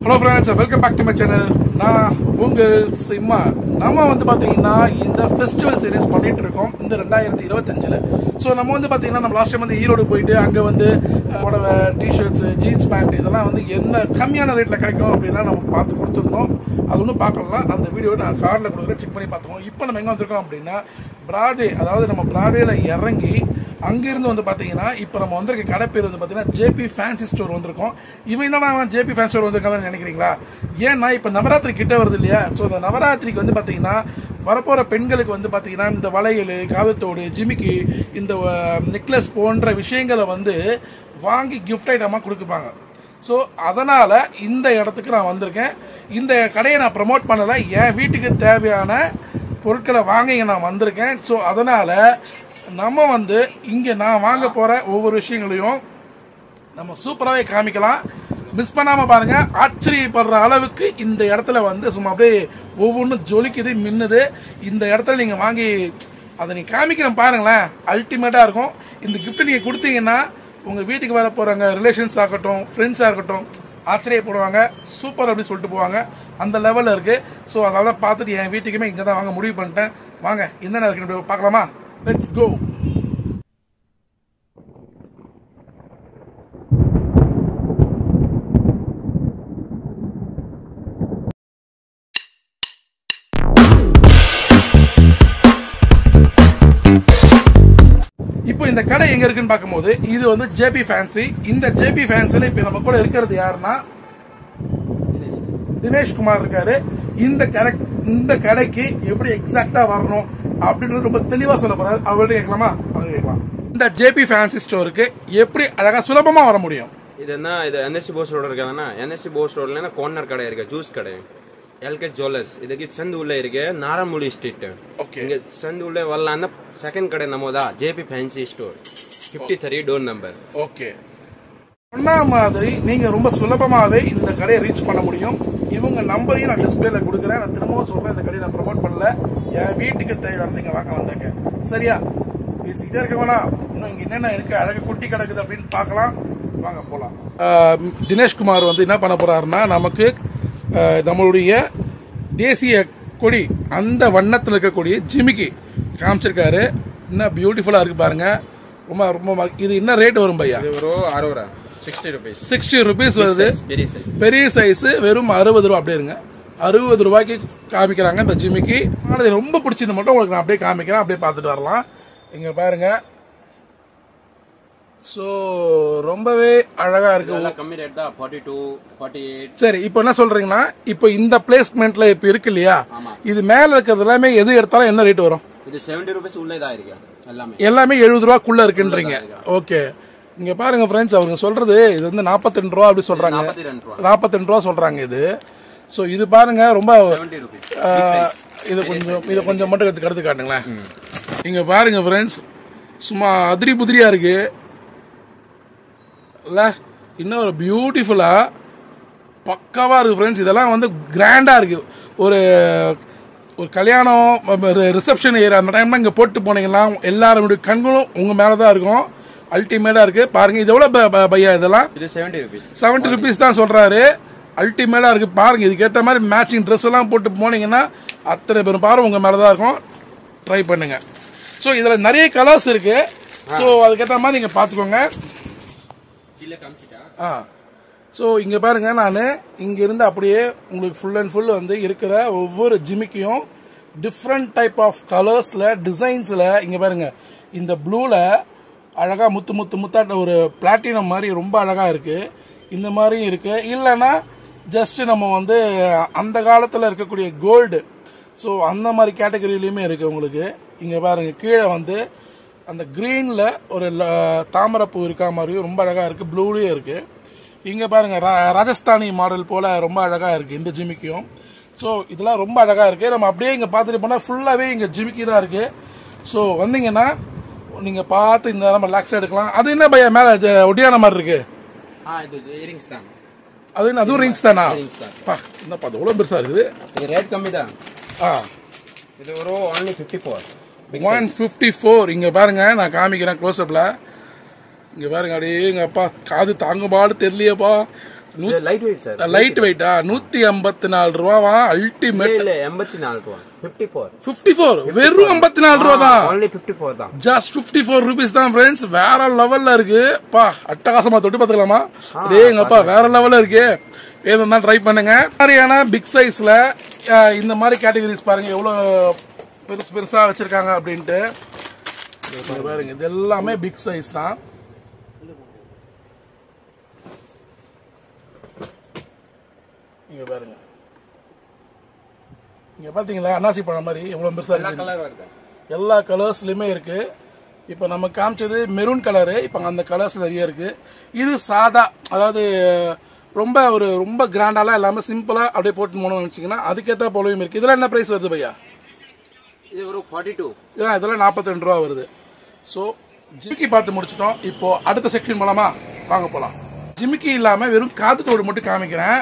Hello friends, welcome back to my channel. நான் உங்கள் சிம்மா. நம்ம வந்து பாத்தீங்கன்னா இந்த ஃபெஸ்டிவல் சீரிஸ் பண்ணிட்டு இருக்கோம் இந்த 2025ல. சோ நம்ம வந்து பாத்தீங்கன்னா நம்ம லாஸ்ட் டைம் வந்து ஈரோடு போயிட்டு அங்க வந்து புடவை, டி-ஷர்ட்ஸ், ஜீன்ஸ் பேண்ட் இதெல்லாம் வந்து என்ன கம்மியான ரேட்ல கிடைக்கும் அப்படின்னா நம்ம பார்த்து கொடுத்துருந்தோம். அது ஒன்றும் பார்க்கலாம். அந்த வீடியோ நான் கார்டில் கொடுக்குறேன், செக் பண்ணி பார்த்துக்கோங்க. இப்போ நம்ம எங்கே வந்திருக்கோம் அப்படின்னா பிராட்வே, அதாவது நம்ம பிராட்வேல இறங்கி அங்கிருந்து வந்து பாத்தீங்கன்னா இப்போ நம்ம வந்திருக்க கடை பேர் வந்து பாத்தீங்கன்னா ஜேபி ஃபேன்சி ஸ்டோர் வந்திருக்கோம். இவன் என்னடா ஜேபி ஃபேன்சி ஸ்டோர் வந்திருக்காங்கன்னு நினைக்கிறீங்களா? ஏன்னா இப்போ நவராத்திரி கிட்ட வருது இல்லையா? ஸோ இந்த நவராத்திரிக்கு வந்து பாத்தீங்கன்னா வரப்போற பெண்களுக்கு வந்து பாத்தீங்கன்னா இந்த வளையல், காதத்தோடு, ஜிமிக்கி, இந்த நெக்லஸ் போன்ற விஷயங்களை வந்து வாங்கி கிஃப்ட் ஐட்டமா கொடுக்குப்பாங்க. ஸோ அதனால இந்த இடத்துக்கு நான் வந்திருக்கேன். இந்த கடையை நான் ப்ரமோட் பண்ணல, என் வீட்டுக்கு தேவையான பொருட்களை வாங்க நான் வந்திருக்கேன். ஸோ அதனால நம்ம வந்து இங்க நான் வாங்க போற ஒவ்வொரு விஷயங்களையும் நம்ம சூப்பராகவே காமிக்கலாம். மிஸ் பண்ணாம பாருங்க. ஆச்சரியப்படுற அளவுக்கு இந்த இடத்துல வந்து சும்மா அப்படியே ஒவ்வொன்றும் ஜொலிக்குது, மின்னுது. இந்த இடத்துல நீங்க வாங்கி அதை நீங்க காமிக்கிறேன் பாருங்களேன், அல்டிமேட்டா இருக்கும். இந்த கிஃப்ட் நீங்க கொடுத்தீங்கன்னா உங்க வீட்டுக்கு வர போறாங்க ரிலேஷன்ஸ் ஆகட்டும், ஃப்ரெண்ட்ஸா இருக்கட்டும், ஆச்சரியப்படுவாங்க. சூப்பர் அப்படின்னு சொல்லிட்டு போவாங்க. அந்த லெவல்ல இருக்கு. ஸோ அதனால பார்த்துட்டு என் வீட்டுக்குமே இங்க தான் வாங்க முடிவு பண்ணிட்டேன். வாங்க என்னென்ன இருக்கு பார்க்கலாமா? Let's go. இப்போ இந்த கடை எங்க இருக்குன்னு பார்க்கும்போது இது வந்து ஜேபி ஃபேன்சி. இந்த ஜேபி ஃபேன்சில இப்ப நம்ம கூட இருக்கிறது யாருன்னா தினேஷ் குமார் இருக்காரு. இந்த கடைக்கு எப்படி எக்ஸாக்டா வரணும் அப்படின்னு ரொம்ப தெளிவா சொல்ல போறாரு. அவர்கிட்ட கேட்கலாமா? அவங்க கேட்கலாம். இந்த ஜேபி ஃபேன்சி ஸ்டோருக்கு எப்படி அழகா சுலபமா வர முடியும்? இது என்எஸ்சி போஸ் ரோடு இருக்காதுன்னா என்எஸ்சி போஸ் ரோட்ல கார்னர் கடை இருக்கு, ஜூஸ் கடை, எல்கே ஜுவல்லர்ஸ். இதுக்கு சந்து உள்ள இருக்கு, நாராமுடி ஸ்ட்ரீட். இங்க சந்து உள்ள வரலாம்னா செகண்ட் கடை நம்மதா JP fancy store, 53 door number. Okay, சொன்ன மாதிரி நீங்க ரொம்ப சுலபமாவே இந்த கடையை ரீச் பண்ண முடியும். இவங்க நம்பரையும் நான் டிஸ்பிளேல கொடுக்குறேன். நான் திரும்பவும் சொல்றேன், இந்த கடையை நான் ப்ரமோட் பண்ணல, என் வீட்டுக்கு தேவையான நீங்க வாங்க வந்தாங்க. சரியா? பேசிக்கிட்டே இருக்க வேணாம், இன்னும் இங்க என்னென்ன இருக்கு, அழகு குட்டி கிடக்குது அப்படின்னு பார்க்கலாம். வாங்க போலாம். தினேஷ்குமார் வந்து என்ன பண்ண போறாருன்னா நமக்கு நம்மளுடைய தேசிய கொடி அந்த வண்ணத்தில் இருக்கக்கூடிய ஜிமிக்கி காமிச்சிருக்காரு. என்ன பியூட்டிஃபுல்லா இருக்கு பாருங்க. ரொம்ப ரொம்ப இது என்ன ரேட் வரும் பையா? 60 rupees வருது. பெரிய சைஸ் வெறும் 60 ரூபா. அப்படியே இருங்க, 60 ரூபாய்க்கு காமிக்கிறாங்க இந்த ஜிமிக்கி. ரொம்ப பிடிச்சது மட்டும் உங்களுக்கு நான் அப்படியே காமிக்கிறேன், அப்படியே பார்த்துட்டு வரலாம். இங்க பாருங்க. சோ ரொம்பவே அழகா இருக்கு. கம்மி ரேட் தான், 42, 48. சரி, இப்போ என்ன சொல்றீங்கன்னா இப்போ இந்த பிளேஸ்மெண்ட்ல இப்ப இருக்கு இல்லையா, இது மேல இருக்கிறது எல்லாமே எது எடுத்தாலும் என்ன ரேட் வரும்? இது 70 rupees உள்ளே தான் இருக்கு. எல்லாமே 70 ரூபாக்குள்ள இருக்குன்றீங்க. ஓகே, இங்க பாருங்க ஃப்ரெண்ட்ஸ், அவங்க சொல்றது இது வந்து 42 ரூபா அப்படி சொல்றாங்க. 42 ரூபா சொல்றாங்க இது. சோ இது பாருங்க ரொம்ப இது கொஞ்சம் மட்டும் எடுத்து காட்டுங்களேன். இங்க பாருங்க ஃப்ரெண்ட்ஸ், சும்மா அதிரி புதிரியா இருக்கு இல்ல? இன்னும் ஒரு பியூட்டிஃபுல்லா பக்காவா இருக்கு ஃப்ரெண்ட்ஸ். இதெல்லாம் வந்து கிராண்டா இருக்கு. ஒரு கல்யாணம், ரிசப்ஷன் ஏரியா அந்த டைம்ல இங்க போட்டு போனீங்கன்னா எல்லாருடைய கண்களும் உங்க மேலதான் இருக்கும். அல்டிமேட்டா இருக்கு பாருங்க. இது எவ்வளவு பையா? இதெல்லாம் 70 rupees தான் சொல்றாரு. அல்டிமேட்டா இருக்கு பாருங்க. இதுக்கு ஏத்த மாதிரி மேட்சிங் ட்ரெஸ் எல்லாம் போட்டு போனீங்கன்னா அத்தனை பேரும் பாரு உங்க மேலதான் இருக்கும். ட்ரை பண்ணுங்க. சோ இதுல நிறைய கலர்ஸ் இருக்கு. சோ அதுக்கேற்ற மாதிரி நீங்க பாத்துக்கோங்க. சோ இங்க பாருங்க, நானு இங்க இருந்து அப்படியே உங்களுக்கு ஃபுல் அண்ட் ஃபுல் வந்து இருக்கிற ஒவ்வொரு ஜிமிக்கியும் டிஃப்ரெண்ட் டைப் ஆஃப் கலர்ஸ்ல, டிசைன்ஸ்ல. இங்க பாருங்க, இந்த ப்ளூல அழகா முத்தாட்ட ஒரு பிளாட்டினம் மாதிரி ரொம்ப அழகா இருக்கு. இந்த மாதிரியும் இருக்கு. இல்லைன்னா ஜஸ்ட் நம்ம வந்து அந்த காலத்துல இருக்கக்கூடிய கோல்டு, ஸோ அந்த மாதிரி கேட்டகரியிலயுமே இருக்கு உங்களுக்கு. இங்க பாருங்க, கீழே வந்து அந்த கிரீன்ல ஒரு தாமரைப்பூ இருக்கா மாதிரியும் ரொம்ப அழகா இருக்கு. ப்ளூலயும் இருக்கு. இங்க பாருங்க, ராஜஸ்தானி மாடல் போல ரொம்ப அழகா இருக்கு இந்த ஜிமிக்கியும். ஸோ இதெல்லாம் ரொம்ப அழகா இருக்கு. நம்ம அப்படியே இங்க பாத்துட்டு போனா ஃபுல்லாவே இங்க ஜிமிக்கி தான் இருக்கு. ஸோ வந்தீங்கன்னா நீங்க பார்த்து இந்த நேரம் ரிலாக்ஸா எடுக்கலாம். அது என்ன பையா மேல ஒடியான மாதிரி இருக்கு? அதுவும் ரிங்ஸ் தானா? என்னப்பா அது எவ்வளவு பெருசா இருக்குது. ரேட் கம்மி தான். இது ஒரு only 154. இங்க பாருங்க, நான் காமிக்கிறேன் க்ளோஸ் அப்ல. இங்க பாருங்க, அப்படியே எங்க அப்பா காது தாங்கபாடு தெரியலையப்பா. Light weight sir. லைட் வெயிட்டா 154 ரூபாவா அல்டிமேட். இல்ல 84 ரூபாய். 54 வெறும் 54 ரூபா தான். only 54 தான். just 54 rupees தான் फ्रेंड्स. வேற லெவல்ல இருக்கு பா. அட்டகாசமா தொட்டு பாத்துக்கலாமா? டேங்கப்பா வேற லெவல்ல இருக்கு. ஏதோ ட்ரை பண்ணுங்க. மாதிரியான பிக் சைஸ்ல இந்த மாதிரி கேட்டகரிஸ் பாருங்க எவ்வளவு பெருசா வச்சிருக்காங்க அப்படின்ட்டு பாருங்க. இது எல்லாமே பிக் சைஸ் தான். இங்க பாருங்க, இங்க பாத்தீங்களா அன்னாசி பழம் மாதிரி எவ்வளவு பெருசா இருக்கு. எல்லா கலர்ஸ்லயுமே இருக்கு. இப்ப நம்ம காமிச்சது மெரூன் கலரு. இப்ப அந்த கலர்ஸ் நிறைய இருக்கு. இது சாதா, அதாவது ரொம்ப கிராண்டாலாம் இல்லாம சிம்பிளா அப்படியே போட்டு போனோம்னு வச்சீங்கன்னா அதுக்கேற்ற போலவும் இருக்கு. இதெல்லாம் என்ன பிரைஸ் வருது பையா? இது ஒரு 42. இதெல்லாம் 42 ரூபா வருது. சோ ஜிமிக்கி பார்த்து முடிச்சிட்டோம். இப்போ அடுத்த செக்ஷன் போலாமா? வாங்க போலாம். ஜிமிக்கி இல்லாம வெறும் காது தோடு மட்டும் காமிக்கிறேன்.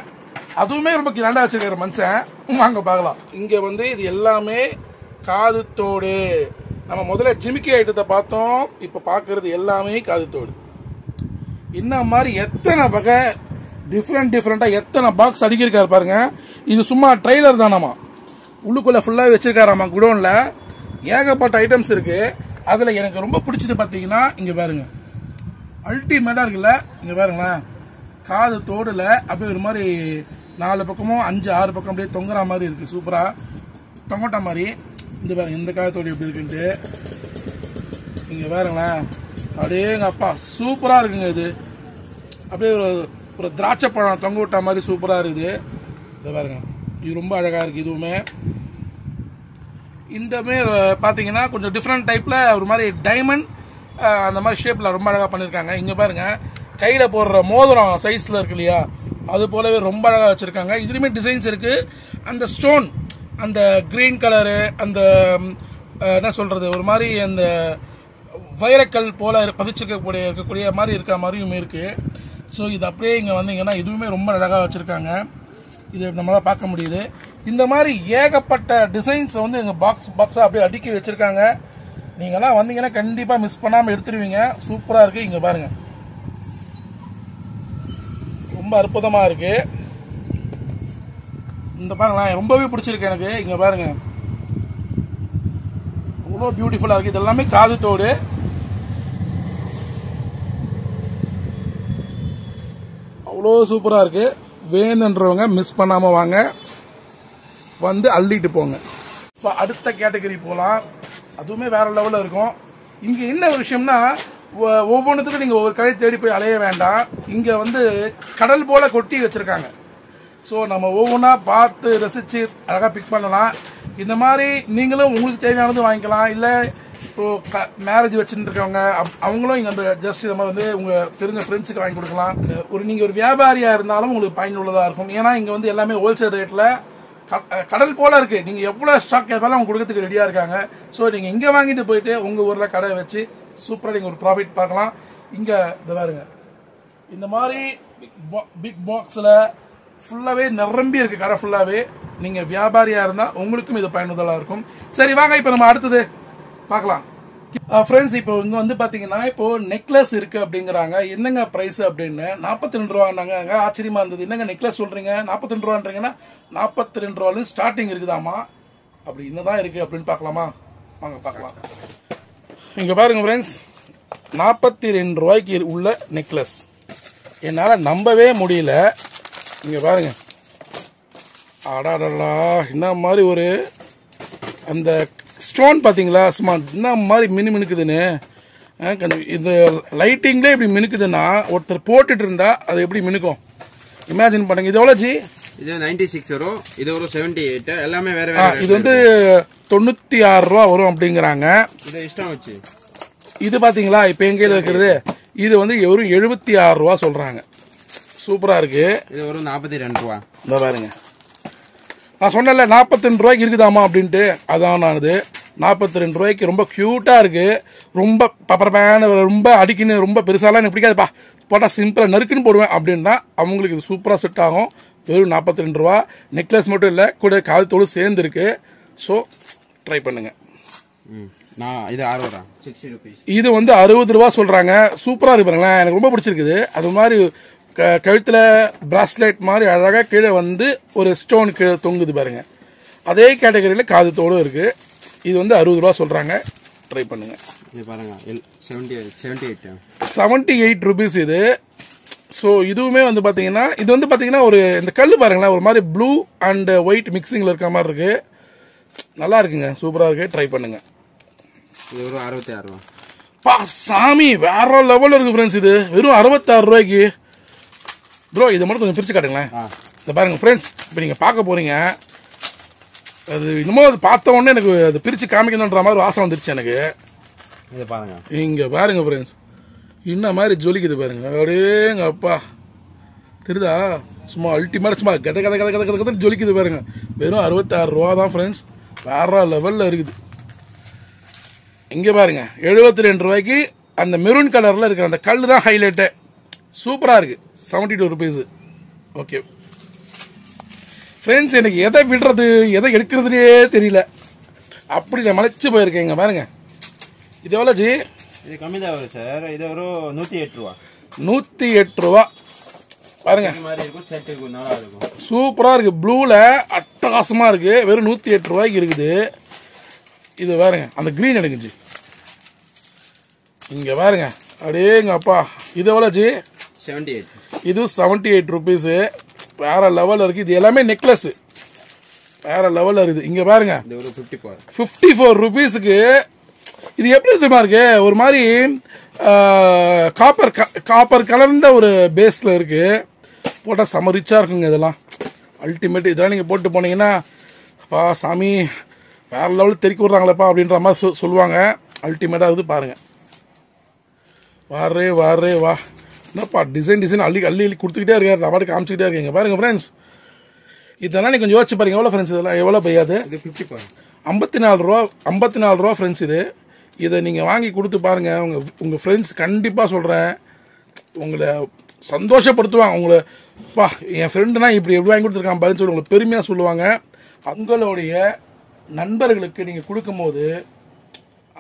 அதுவுமே ரொம்ப கிராண்டா வச்சிருக்கிற மனுஷன். வாங்க பார்க்கலாம். இங்க இது எல்லாமே காது தோடு. நம்ம முதல்ல ஜிமிக்கி ஐட்டத்தை பார்த்தோம். இப்ப பாக்குறது எல்லாமே காது தோடு. இந்த மாதிரி எத்தனை வகை டிஃபரெண்டா எத்தனை பாக்ஸ் அடிக்கிருக்காரு பாருங்க. இது சும்மா ட்ரெய்லர் தானாமா. உள்ளுக்குள்ள ஃபுல்லா வச்சிருக்காராமா குடோன்ல. ஏகப்பட்ட ஐட்டம்ஸ் இருக்கு. அதுல எனக்கு ரொம்ப பிடிச்சது பாத்தீங்கன்னா இங்க பாருங்க, அல்டிமேட்டா இருக்குல்ல. இங்க பாருங்களேன், காது தோடுல அப்படியே ஒரு மாதிரி 4 பக்கமும் 5-6 பக்கம் அப்படியே தொங்குற மாதிரி இருக்கு. சூப்பரா தொங்கோட்டா மாதிரி. இந்த பாருங்க இந்த காது தோடு எப்படி இருக்குன்ட்டு. இங்க பாருங்களேன், அப்படியே எங்க அப்பா சூப்பரா இருக்குங்க. இது அப்படியே ஒரு திராட்சை பழம் தொங்க விட்டா மாதிரி சூப்பரா இருக்குது. இதை பாருங்க, இது ரொம்ப அழகா இருக்கு. இதுவுமே இந்தமே பாத்தீங்கன்னா கொஞ்சம் டிஃப்ரெண்ட் டைப்ல ஒரு மாதிரி டைமண்ட் அந்த மாதிரி ஷேப்ல ரொம்ப அழகா பண்ணிருக்காங்க. இங்க பாருங்க, கையில போடுற மோதிரம் சைஸ்ல இருக்கு இல்லையா, அது போலவே ரொம்ப அழகா வச்சிருக்காங்க. இதுலயுமே டிசைன்ஸ் இருக்கு. அந்த ஸ்டோன், அந்த கிரீன் கலரு, அந்த என்ன சொல்றது, ஒரு மாதிரி அந்த வைரக்கல் போல இருக்கக்கூடிய மாதிரி இருக்க மாதிரியும் இருக்கு. ஸோ இது அப்படியே இங்க வந்தீங்கன்னா இதுவுமே ரொம்ப அழகா வச்சிருக்காங்க. இது நம்மளால பார்க்க முடியுது. இந்த மாதிரி ஏகப்பட்ட டிசைன்ஸ் எங்க பாக்ஸா அப்படியே அடுக்கி வச்சிருக்காங்க. நீங்கெல்லாம் வந்தீங்கன்னா கண்டிப்பா மிஸ் பண்ணாம எடுத்துருவீங்க. சூப்பரா இருக்கு. இங்க பாருங்க, ரொம்ப அற்புதமா இருக்கு. இந்த பாருங்களேன், ரொம்பவே பிடிச்சிருக்கு எனக்கு. இங்க பாருங்க, அவ்வளோ பியூட்டிஃபுல்லா இருக்கு. இது எல்லாமே காது தோடு. அவ்வளோ சூப்பரா இருக்கு. வேணுன்றவங்க மிஸ் பண்ணாம வாங்க, வந்து அள்ளிட்டு போங்க. இப்போ அடுத்த கேட்டகரி போலாம். அதுவுமே வேற லெவல்ல இருக்கும். இங்க என்ன ஒரு விஷயம்னா, ஒவ்வொன்றுத்துக்கும் நீங்க ஒவ்வொரு கடை தேடி போய் அலைய வேண்டாம். இங்க கடல் போல கொட்டி வச்சிருக்காங்க. ஸோ நம்ம ஒவ்வொன்றா பார்த்து ரசிச்சு அழகா பிக் பண்ணலாம். இந்த மாதிரி நீங்களும் உங்களுக்கு தேவையானது வாங்கிக்கலாம். இல்ல இப்போ மேரேஜ் வச்சுட்டு இருக்கவங்க அவங்களும் இங்க ஜஸ்ட் இந்த மாதிரி உங்க தெரிஞ்ச ஃப்ரெண்ட்ஸுக்கு வாங்கி கொடுக்கலாம். நீங்க ஒரு வியாபாரியா இருந்தாலும் உங்களுக்கு பயனுள்ளதா இருக்கும். ஏன்னா இங்க எல்லாமே ஹோல்சேல் ரேட்ல கடல் போல இருக்கு. நீங்க எவ்வளவு ஸ்டாக் கேட்டாலும் அவங்க கொடுக்கறதுக்கு ரெடியா இருக்காங்க. சோ நீங்க இங்க வாங்கிட்டு போயிட்டு உங்க ஊர்ல கடை வச்சு சூப்பரா நீங்க ஒரு ப்ராஃபிட் பார்க்கலாம். இங்க பாருங்க, இந்த மாதிரி பிக் பாக்ஸ்ல ஃபுல்லாவே நிரம்பி இருக்கு கடை ஃபுல்லாவே. நீங்க வியாபாரியா இருந்தா உங்களுக்கும் இது பயனுள்ளதா இருக்கும். சரி வாங்க, இப்ப நம்ம அடுத்தது பார்க்கலாம். ஃப்ரெண்ட்ஸ், இப்போ இங்க பாத்தீங்கன்னா இப்போ நெக்லஸ் இருக்கு அப்படிங்கிறாங்க. என்னங்க பிரைஸ் அப்படின்னு 42 ரூபாங்க. ஆச்சரியமா இருந்தது. என்னங்க நெக்லஸ் சொல்றீங்க 42 ரூபான்றீங்கன்னா 42 ரூபாயில ஸ்டார்டிங் இருக்குதாமா. அப்படி என்னதான் இருக்கு அப்படின்னு பார்க்கலாமா? வாங்க பார்க்கலாம். இங்க பாருங்க ஃப்ரெண்ட்ஸ், 42 ரூபாய்க்கு உள்ள நெக்லஸ் என்னால நம்பவே முடியல. இங்க பாருங்க, அடாடா என்ன மாதிரி ஒரு அந்த ஸ்டோன் பாத்தீங்களா, சும்மா என்ன மாதிரி மினுக்குதுன்னு. இது லைட்டிங்ல இப்படி மினுக்குதுன்னா ஒருத்தர் போட்டுட்டு இருந்தா அது எப்படி மினுக்கும் இமேஜின் பண்ணுங்க. இது எவ்வளவு ஜி? இது 96 வரும். இது ஒரு 78. எல்லாமே வேற வேற. இது 96 ரூபா வரும் அப்படிங்கிறாங்க. இது இஷ்டம் வச்சு. இது பாத்தீங்களா இப்ப எங்க இருக்கிறது, இது ஒரு 76 ரூபா சொல்றாங்க. சூப்பரா இருக்கு. இது ஒரு 42 ரூபா. இந்த பாருங்க, நான் சொன்னல 42 ரூபாய்க்கு இருக்குதாமா அப்படின்ட்டு. அதான் நான் 42 ரூபாய்க்கு ரொம்ப கியூட்டா இருக்கு. ரொம்ப பப்பரப்பான, ரொம்ப அடிக்குன்னு, ரொம்ப பெருசாலாம் எனக்கு பிடிக்காதுப்பா, போட்டா சிம்பிளா நறுக்குன்னு போடுவேன் அப்படின்னா அவங்களுக்கு இது சூப்பரா செட் ஆகும். வெறும் 42 ரூபா. நெக்லஸ் மட்டும் இல்ல, கூட காலத்தோடு சேர்ந்து இருக்கு. ஸோ ட்ரை பண்ணுங்க. இது 60 ரூபா. இது 60 ரூபா சொல்றாங்க. சூப்பரா இருக்கு பாருங்களேன், எனக்கு ரொம்ப பிடிச்சிருக்குது. அது மாதிரி கழுத்துல பிராஸ்லெட் மாதிரி அழகா கீழே வந்து ஒரு ஸ்டோன் கீழே தொங்குது பாருங்க. அதே கேட்டகரியில காது தோடும் இருக்கு. இது வந்து 60 ரூபா சொல்றாங்க. ட்ரை பண்ணுங்க. இது பாருங்க 78 ருபீஸ் இது. ஸோ இதுவுமே வந்து பாத்தீங்கன்னா இது வந்து பாத்தீங்கன்னா ஒரு இந்த கல் பாருங்களேன், ஒரு மாதிரி ப்ளூ அண்ட் ஒயிட் மிக்சிங்ல இருக்க மாதிரி இருக்கு. நல்லா இருக்குங்க, சூப்பரா இருக்கு. ட்ரை பண்ணுங்க. இது ஒரு 66 ரூபா. பா சாமி வேற லெவல் இருக்கு ஃப்ரெண்ட்ஸ். இது வெறும் 66 ரூபாய்க்கு. ப்ரோ இதை மட்டும் கொஞ்சம் பிரிச்சு காட்டுங்களேன். இந்த பாருங்க ஃப்ரெண்ட்ஸ், இப்போ நீங்க பார்க்க போறீங்க. அது இன்னமும் அது பார்த்த உடனே எனக்கு அது பிரிச்சு காமிக்கணுன்ற மாதிரி வாசம் வந்துருச்சு எனக்கு. இது பாருங்க, இங்க பாருங்க ஃப்ரெண்ட்ஸ், இன்ன மாதிரி ஜொலிக்குது பாருங்க. அப்படியே எங்க அப்பா தெரியுதா, சும்மா அல்டிமேட் சும்மா கதை கதை கதை கதை கதை கதை ஜொலிக்குது பாருங்க. வெறும் 66 ரூபா தான் ஃப்ரெண்ட்ஸ், வேற லெவல்ல இருக்குது. இங்க பாருங்க 72 ரூபாய்க்கு அந்த மெரூன் கலர்ல இருக்கிற அந்த கல் தான் ஹைலைட்டு. சூப்பரா இருக்கு. 72 ருபீஸ். ஓகே ஃப்ரெண்ட்ஸ், எனக்கு எதை விடுறது எதை எடுக்கிறதுனே தெரியல. அப்படி நான் மலைச்சு போயிருக்கேங்க. பாருங்க இது எவ்வளோ ஜி? இது கம்மி தான் வரும் சார். இது ஒரு 108 ரூபா. 108 ரூபா பாருங்க. சூப்பரா இருக்கு. ப்ளூல அட்டகாசமா இருக்கு. வெறும் 108 ரூபாய்க்கு இருக்குது. இது பாருங்க, அந்த கிரீன் எடுக்குச்சு. இங்க பாருங்க, அப்படியே எங்க அப்பா. இது எவ்வளோ ஜி? 78. இது 78 ருபீஸ். வேற லெவல் இருக்கு. இது எல்லாமே நெக்லஸ் வேற லெவல் இருக்குது. இங்க பாருங்க 54 ருபீஸுக்கு. இது எப்படி இருக்குமா இருக்கு, ஒரு மாதிரி காப்பர் கலர்ந்த ஒரு பேஸ்ல இருக்கு. போட்டா செம ரிச்சா இருக்குங்க. இதெல்லாம் அல்டிமேட். இதெல்லாம் நீங்க போட்டு போனீங்கன்னா அப்பா சாமி வேற லெவல் தெறிக்க விடுறாங்களப்பா அப்படின்ற மாதிரி சொல்லுவாங்க. அல்டிமேட்டா இருக்குது பாருங்க. வாரே வாரே வா. என்னப்பா டிசைன் அள்ளி அள்ளி அள்ளி கொடுத்துக்கிட்டே இருக்காரு. நான் பாட்டு காமிச்சிக்கிட்டே இருக்கீங்க. பாருங்க ஃப்ரெண்ட்ஸ், இதெல்லாம் நீங்க கொஞ்சம் யோசிச்சு பாருங்க. எவ்வளோ ஃப்ரெண்ட்ஸ் இதெல்லாம் எவ்வளோ பையாது? 54 ரூபா. 54 ரூபா ஃப்ரெண்ட்ஸ் இது. இதை நீங்க வாங்கி கொடுத்து பாருங்க. உங்க ஃப்ரெண்ட்ஸ் கண்டிப்பா சொல்றேன் உங்களை சந்தோஷப்படுத்துவாங்க. உங்களை பா என் ஃப்ரெண்டுனா இப்படி எப்படி வாங்கி கொடுத்துருக்கான் பாருன்னு சொல்லி உங்களை பெருமையா சொல்லுவாங்க. உங்களுடைய நண்பர்களுக்கு நீங்க கொடுக்கும் போது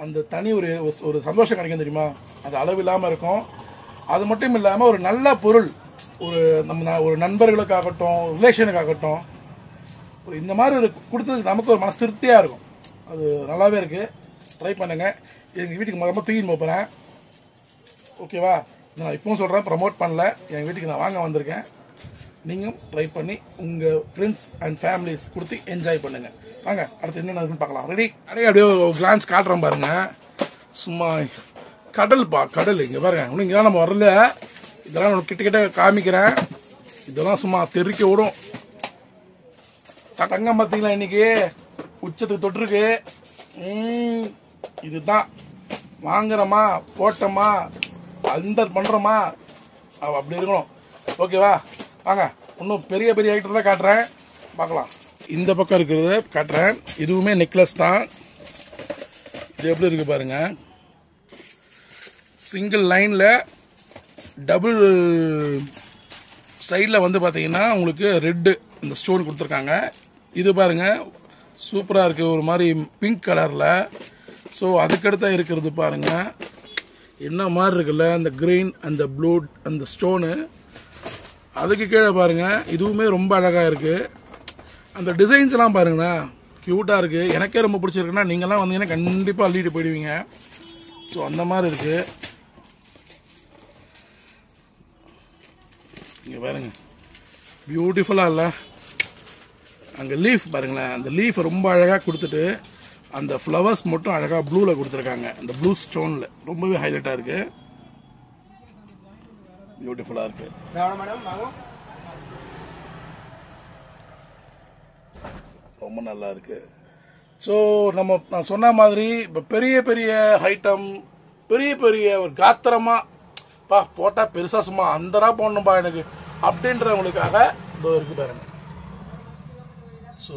அந்த தனி ஒரு சந்தோஷம் கிடைக்கும் தெரியுமா? அது அளவில்லாம இருக்கும். அது மட்டும் இல்லாம ஒரு நல்ல பொருள் ஒரு நண்பர்களுக்காகட்டும் ரிலேஷனுக்காகட்டும் இந்த மாதிரி கொடுத்ததுக்கு நமக்கு ஒரு மனசு திருப்தியா இருக்கும். அது நல்லாவே இருக்கு. ட்ரை பண்ணுங்க. எங்க வீட்டுக்கு மொத்தமாக தூக்கின்னு போறேன். ஓகேவா? நான் இப்பவும் சொல்றேன், ப்ரமோட் பண்ணல. என் வீட்டுக்கு நான் வாங்க வந்திருக்கேன். நீங்களும் ட்ரை பண்ணி உங்க ஃப்ரெண்ட்ஸ் அண்ட் ஃபேமிலிஸ் கொடுத்து என்ஜாய் பண்ணுங்க. வாங்க அடுத்து என்ன இருக்குன்னு பார்க்கலாம். ரெடி? அப்படியே கிளான்ஸ் காட்டுறோம் பாருங்க. சும்மா கடல்பா கடல். இங்க பாருங்க, இன்னும் இங்கதான் நம்ம வரல. இதெல்லாம் கிட்ட கிட்ட காமிக்கிறேன். இதெல்லாம் சும்மா தெறிக்க விடும். தங்கம் பார்த்தீங்களா இன்னைக்கு உச்சத்துக்கு தொட்டிருக்கு. இதுதான் வாங்குறோமா போட்டோமா அந்த பண்றோமா அப்படி இருக்கணும். ஓகேவா? வாங்க இன்னும் பெரிய பெரிய ஐட்டம் தான் காட்டுறேன், பார்க்கலாம். இந்த பக்கம் இருக்கிறது காட்டுறேன். இதுவுமே நெக்லஸ் தான். இது எப்படி இருக்கு பாருங்க. சிங்கிள் லைன்ல டபுள் சைடில் வந்து பார்த்தீங்கன்னா உங்களுக்கு ரெட்டு இந்த ஸ்டோன் கொடுத்துருக்காங்க. இது பாருங்க சூப்பராக இருக்கு, ஒரு மாதிரி பிங்க் கலரில். ஸோ அதுக்கடுத்த இருக்கிறது பாருங்க என்ன மாதிரி இருக்குல்ல, அந்த கிரீன் அந்த ப்ளூ அந்த ஸ்டோனு. அதுக்கு கீழே பாருங்க இதுவுமே ரொம்ப அழகாக இருக்கு. அந்த டிசைன்ஸ் எல்லாம் பாருங்களா கியூட்டாக இருக்கு. எனக்கே ரொம்ப பிடிச்சிருக்குன்னா நீங்கள்லாம் வந்தீங்கன்னா கண்டிப்பாக அள்ளிட்டு போயிடுவீங்க. ஸோ அந்த மாதிரி இருக்கு. இங்க பாருங்க பியூட்டிஃபுல்லா இல்ல? அங்க லீஃப் பாருங்களேன். அந்த லீஃப் ரொம்ப அழகா கொடுத்துட்டு அந்த ஃப்ளவர்ஸ் மட்டும் அழகா ப்ளூல கொடுத்துருக்காங்க. அந்த ப்ளூ ஸ்டோன்ல ரொம்பவே ஹைலைட்டா இருக்கு. பியூட்டிஃபுல்லா இருக்கு. ரொம்ப நல்லா இருக்கு. ஸோ நான் சொன்ன மாதிரி இப்போ பெரிய பெரிய ஐட்டம் பெரிய பெரிய ஒரு காத்திரமா பா போட்டா பெருசா சும்மா அந்தரா போடணும்பா எனக்கு அப்படின்றவங்களுக்காக இதோ இருக்கு பாருங்க. ஸோ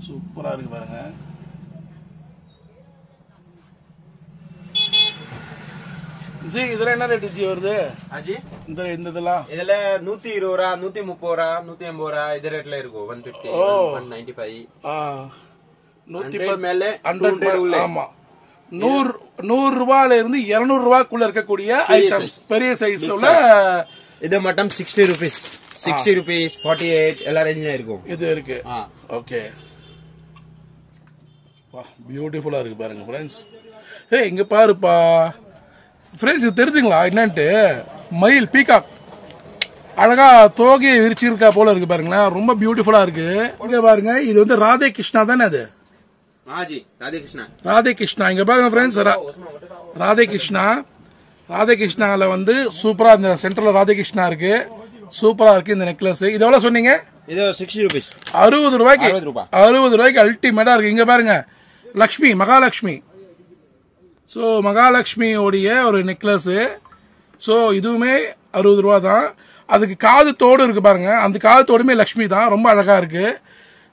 சூப்பரா இருக்கு பாருங்க. ஜி இதுல என்ன ரேட் ஜி வருது? அஜி இந்த இதெல்லாம் இதுல 120 ரூபா 130 ரூபா 180 ரூபா இது ரேட்ல இருக்கும். 150 195 100 மேல 200 உள்ள. ஆமா 100 ரூபாயில இருந்து 200 ரூபாய்க்குள்ள இருக்கக்கூடிய ஐட்டம்ஸ் பெரிய சைஸ் உள்ள இது மட்டும் 60 rupees 60 rupees 48 எல்லா ரேஞ்சில இருக்கும் இது இருக்கு ஓகே வா பியூட்டிஃபுல்லா இருக்கு பாருங்க फ्रेंड्स ஏய் இங்க பாருப்பா फ्रेंड्स தெரியுதுங்களா என்னன்னு மயில் பீகாக் அழகா தோகையை விரிச்சிருக்கா போல இருக்கு பாருங்களேன் ரொம்ப பியூட்டிஃபுல்லா இருக்கு இங்க பாருங்க இது வந்து ராதே கிருஷ்ணா தானே அது ராதே கிருஷ்ணா இங்க பாருங்க फ्रेंड्स ராதே கிருஷ்ணால வந்து சூப்பரா இந்த சென்டர்ல ராதே கிருஷ்ணா இருக்கு சூப்பரா இருக்கு இந்த நெக்லஸ் இது எவ்வளவு சொன்னீங்க இது 60 rupees 60 ரூபாய்க்கு அல்டிமேட்டா இருக்கு இங்க பாருங்க லக்ஷ்மி மகாலட்சுமி சோ மகாலட்சுமி உடைய ஒரு நெக்லஸ் சோ இதுவுமே 60 ரூபா தான் அதுக்கு காது தோடு இருக்கு பாருங்க அந்த காது தோடுமே லக்ஷ்மி தான் ரொம்ப அழகா இருக்கு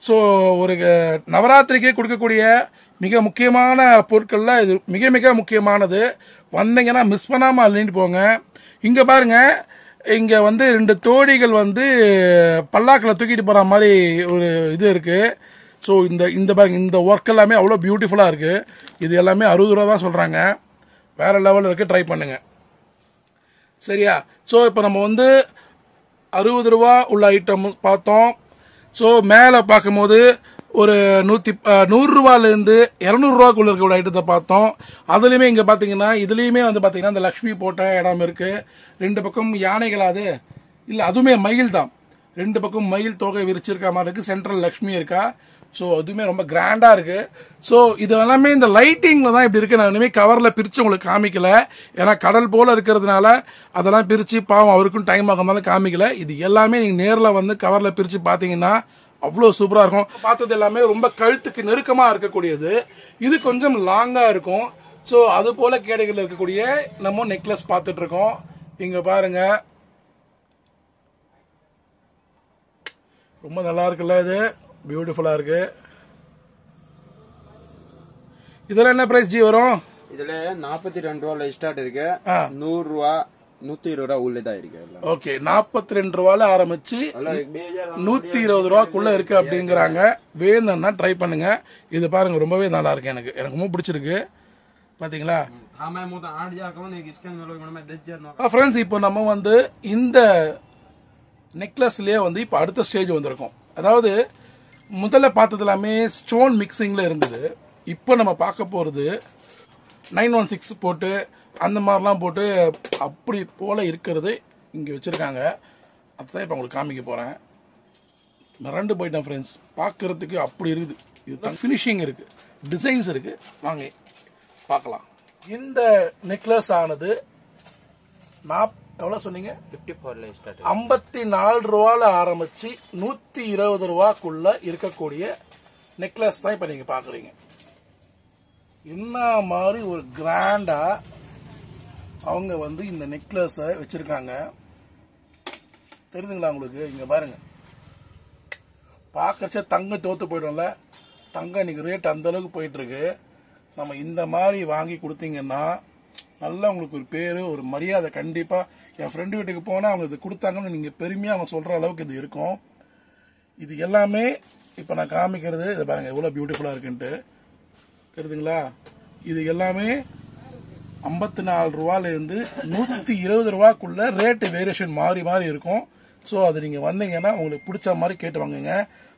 சோ ஒரு நவராத்திரிக்கே கொடுக்கக்கூடிய மிக முக்கியமான பொருட்கள்ல இது மிக மிக முக்கியமானது வந்தீங்கன்னா மிஸ் பண்ணாம அள்ளிட்டு போங்க இங்க பாருங்க இங்க வந்து 2 தோழிகள் வந்து பல்லாக்கில் தூக்கிட்டு போற மாதிரி ஒரு இது இருக்கு சோ இந்த பாருங்க இந்த ஒர்க் எல்லாமே அவ்வளவு பியூட்டிஃபுல்லா இருக்கு இது எல்லாமே 60 ரூபா தான் சொல்றாங்க வேற லெவல்ல இருக்கு ட்ரை பண்ணுங்க சரியா சோ இப்போ நம்ம வந்து 60 ரூபா உள்ள ஐட்டம் பார்த்தோம் சோ மேல பார்க்கும்போது ஒரு 100 ரூபாயில இருந்து 200 ரூபாய்க்குள்ள இருக்க ஐட்டத்தை பார்த்தோம் அதுலயுமே இங்க பாத்தீங்கன்னா இதுலயுமே வந்து பாத்தீங்கன்னா இந்த லக்ஷ்மி போட்ட இடம் இருக்கு 2 பக்கம் யானைகளாது இல்ல அதுவுமே மயில் தான் 2 பக்கம் மயில் தொகை விரிச்சிருக்க மாதிரி இருக்கு சென்ட்ரல் லக்ஷ்மி இருக்கா சோ அதுவுமே ரொம்ப கிராண்டா இருக்கு சோ இது எல்லாமே இந்த லைட்டிங்ல தான் இப்படி இருக்கு நான் இனிமே கவர்ல பிரிச்சு உங்களுக்கு காமிக்கல ஏன்னா கடல் போல இருக்கிறதுனால அதெல்லாம் பிரிச்சு பாவம் அவருக்கும் டைம் ஆகுறதுனால காமிக்கல இது எல்லாமே நீங்க நேர்ல வந்து கவர்ல பிரிச்சு பாத்தீங்கன்னா அவ்வளவு சூப்பரா இருக்கும் பார்த்தது எல்லாமே ரொம்ப கழுத்துக்கு நெருக்கமா இருக்கக்கூடியது இது கொஞ்சம் லாங்கா இருக்கும் சோ அது போல கேடைகள் இருக்கக்கூடிய நம்ம நெக்லஸ் பார்த்துட்டு இருக்கோம் இங்க பாருங்க ரொம்ப நல்லா இருக்குல்ல இது பியூட்டிஃபுல்லா இருக்கு இதெல்லாம் என்ன பிரைஸ் ஜி வரும் இதுல 42 ரூபாயில ஸ்டார்ட் இருக்கு 100 ரூபா 120 ரூபா உள்ளதா இருக்கு ஓகே 42 ரூபாயில ஆரம்பிச்சு 120 ரூபாய்க்குள்ள இருக்கு அப்படிங்கறாங்க வேணும்னா ட்ரை பண்ணுங்க இது பாருங்க ரொம்பவே நல்லா இருக்கு எனக்கு ரொம்ப பிடிச்சிருக்கு பாத்தீங்களா ஃப்ரெண்ட்ஸ் இப்போ நம்ம வந்து இந்த நெக்லஸ்லயே வந்து இப்போ அடுத்த ஸ்டேஜ் வந்திருக்கோம் அதாவது முதல்ல பார்த்தது எல்லாமே ஸ்டோன் மிக்சிங்ல இருந்தது இப்போ நம்ம பார்க்க போறது 916 போட்டு அந்த மாதிரிலாம் போட்டு அப்படி போல இருக்கிறது இங்க வச்சிருக்காங்க அதான் இப்போ உங்களுக்கு காமிக்க போறேன் மிரண்டு போயிட்டேன் ஃப்ரெண்ட்ஸ் பார்க்கறதுக்கு அப்படி இருக்குது இதுதான் ஃபினிஷிங் இருக்கு டிசைன்ஸ் இருக்கு வாங்க பார்க்கலாம் இந்த நெக்லஸ் ஆனது எவ்வளவு சொன்னீங்க 54 ரூபாயில ஆரம்பிச்சு 120 ரூபாய்க்குள்ள இருக்கக்கூடிய நெக்லஸ் தான் இப்ப நீங்க பாக்குறீங்க என்ன மாதிரி ஒரு கிராண்டா அவங்க வந்து இந்த நெக்லஸ் வச்சிருக்காங்க தெரியுதுங்களா உங்களுக்கு இங்க பாருங்க பாக்கறச்ச தங்கம் தோத்து போயிடும்ல தங்கம் இன்னைக்கு ரேட் அந்த அளவுக்கு போயிட்டு இருக்கு நம்ம இந்த மாதிரி வாங்கி கொடுத்தீங்கன்னா நல்லா உங்களுக்கு ஒரு பேரு ஒரு மரியாதை கண்டிப்பா என் ஃப்ரெண்டு வீட்டுக்கு போனா அவங்க இது கொடுத்தாங்கன்னு நீங்க பெருமையா அவங்க சொல்ற அளவுக்கு இது இருக்கும் இது எல்லாமே இப்ப நான் காமிக்கிறது இதை பாருங்க எவ்வளவு பியூட்டிஃபுல்லா இருக்குன்ட்டு தெரியுதுங்களா இது எல்லாமே 54 ரூபாயில இருந்து 120 ரூபாய்க்குள்ள ரேட் வேரியேஷன் மாறி மாறி இருக்கும் சோ அது நீங்க வந்தீங்கன்னா உங்களுக்கு பிடிச்ச மாதிரி கேட்டு வாங்குங்க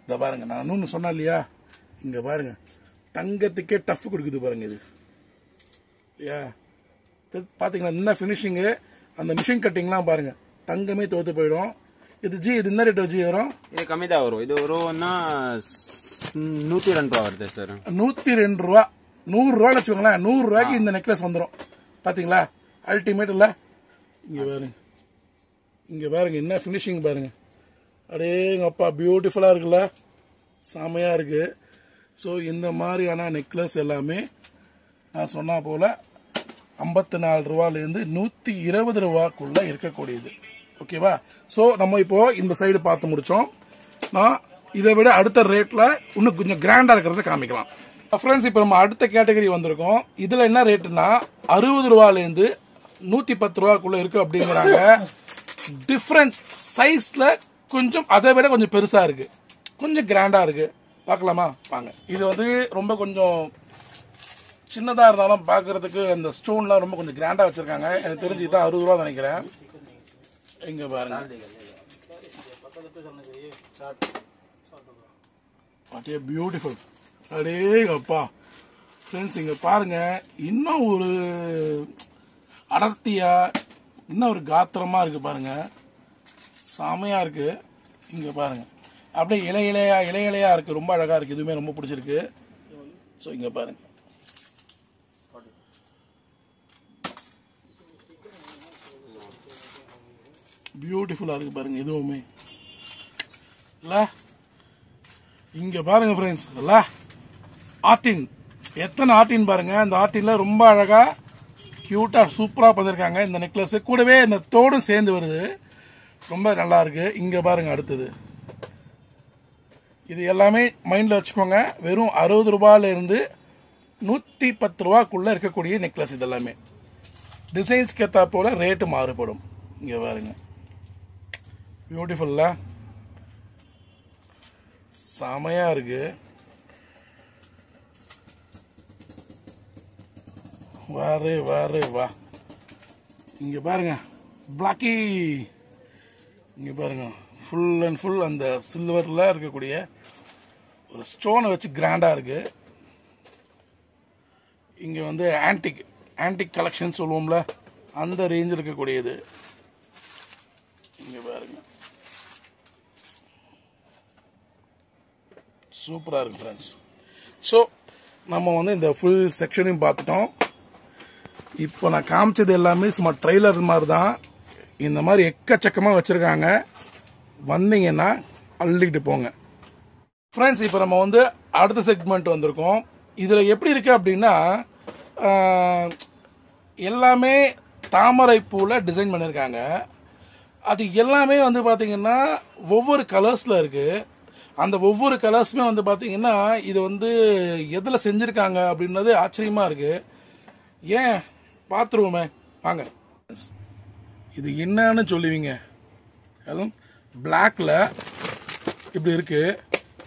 இதை பாருங்க நான் இன்னொன்னு சொன்னேன் இல்லையா இங்க பாருங்க தங்கத்துக்கே டஃப் கொடுக்குது பாருங்க இது பாத்தீங்களா என்ன பினிஷிங் அந்த மிஷின் கட்டிங்லாம் பாருங்க தங்கமே தோத்து போயிடும் இது ஜி இது என்ன ரேட் ஜி வரும் இது கம்மி தான் வரும் இது வரும்னா 102 ரூபா வருது சார் 102 ரூபா 100 ரூபான்னு வச்சுக்கோங்களேன் 100 ரூபாய்க்கு இந்த நெக்லஸ் வந்துடும் பாத்தீங்களா அல்டிமேட் இல்ல இங்க பாருங்க என்ன பினிஷிங் பாருங்க அடேங்கப்பா பியூட்டிஃபுல்லா இருக்குல்ல செமையா இருக்கு சோ இந்த மாதிரியான நெக்லஸ் எல்லாமே நான் சொன்னா போல 54 ரூபாயில இருந்து 120 ரூபாய்க்குள்ள இருக்கக்கூடியது ஓகேவா சோ நம்ம இப்போ இந்த சைடு பார்த்து முடிச்சோம் நான் இதை விட அடுத்த ரேட்ல இன்னும் கொஞ்சம் கிராண்டா இருக்கிறத காமிக்கலாம் ஃப்ரெண்ட்ஸ் இப்போ நம்ம அடுத்த கேட்டகரி வந்திருக்கோம் இதுல என்ன ரேட்னா 60 ரூபாயில இருந்து 110 ரூபாய்க்குள்ள இருக்கு அப்படிங்கிறாங்க டிஃபரன்ஸ் சைஸ்ல கொஞ்சம் அதை விட கொஞ்சம் பெருசா இருக்கு கொஞ்சம் கிராண்டா இருக்கு பார்க்கலாமா வாங்க இது வந்து ரொம்ப கொஞ்சம் சின்னதா இருந்தாலும் பாக்குறதுக்கு அந்த ஸ்டோன்லாம் ரொம்ப கொஞ்சம் கிராண்டா வச்சிருக்காங்க. எனக்கு தெரிஞ்சு இதான் 60 ரூபா நினைக்கிறேன். இங்க பாருங்க, அப்படியே பியூட்டிஃபுல். அடே அப்பா ஃப்ரெண்ட்ஸ், இங்க பாருங்க, இன்னும் ஒரு அடர்த்தியா, இன்னும் ஒரு காத்திரமா இருக்கு பாருங்க, செமையா இருக்கு. இங்க பாருங்க, அப்படியே இலையா இருக்கு, ரொம்ப அழகா இருக்கு. இதுவுமே ரொம்ப பிடிச்சிருக்கு. ஸோ இங்க பாருங்க, பியூட்டிஃபுல்லா இருக்கு பாருங்க இதுவுமே. இல்ல இங்க பாருங்க ஃப்ரெண்ட்ஸ், இல்ல ஆர்டின், எத்தனை ஆர்டின் பாருங்க. அந்த ஆர்டின்ல ரொம்ப அழகா கியூட்டா சூப்பரா பண்ணிருக்காங்க. இந்த நெக்லஸ் கூடவே இந்த தோடும் சேர்ந்து வருது, ரொம்ப நல்லா இருக்கு. இங்க பாருங்க அடுத்தது, இது எல்லாமே மைண்ட்ல வச்சுக்கோங்க. வெறும் 60 ரூபாயில இருந்து 110 ரூபாய்க்குள்ள இருக்கக்கூடிய நெக்லஸ். இது எல்லாமே டிசைன்ஸ்க்கு ஏற்றா போல ரேட்டு மாறுபடும். இங்க பாருங்க, பியூட்டிஃபுல்லா செமையா இருக்கு. வா இங்க பாருங்க பிளாக்கி, இங்க பாருங்க ஃபுல் அண்ட் ஃபுல் அந்த சில்வர்ல இருக்கக்கூடிய ஒரு ஸ்டோனை வச்சு கிராண்டா இருக்கு. இங்க வந்து ஆன்டிக் கலெக்ஷன் சொல்லுவோம்ல, அந்த ரேஞ்சில் இருக்கக்கூடியது. இங்க பாருங்க, சூப்பரா இருக்கு ஃப்ரெண்ட்ஸ். ஸோ நம்ம வந்து இந்த ஃபுல் செக்ஷனையும் பார்த்துட்டோம். இப்போ நான் காமிச்சது எல்லாமே சும்மா ட்ரெய்லர் மாதிரி தான். இந்த மாதிரி எக்கச்சக்கமா வச்சிருக்காங்க, வந்தீங்கன்னா அள்ளிக்கிட்டு போங்க ஃப்ரெண்ட்ஸ். இப்போ நம்ம வந்து அடுத்த செக்மெண்ட் வந்திருக்கோம். இதுல எப்படி இருக்கு அப்படின்னா, எல்லாமே தாமரை பூல டிசைன் பண்ணிருக்காங்க. அது எல்லாமே வந்து பாத்தீங்கன்னா ஒவ்வொரு கலர்ஸ்ல இருக்கு. அந்த ஒவ்வொரு கலர்ஸுமே வந்து பாத்தீங்கன்னா இது வந்து எதுல செஞ்சிருக்காங்க அப்படின்றது ஆச்சரியமா இருக்கு. ஏன் பாத்துருவோமே வாங்க. இது என்னன்னு சொல்லுவீங்க, அதுவும் பிளாக்ல இப்படி இருக்கு.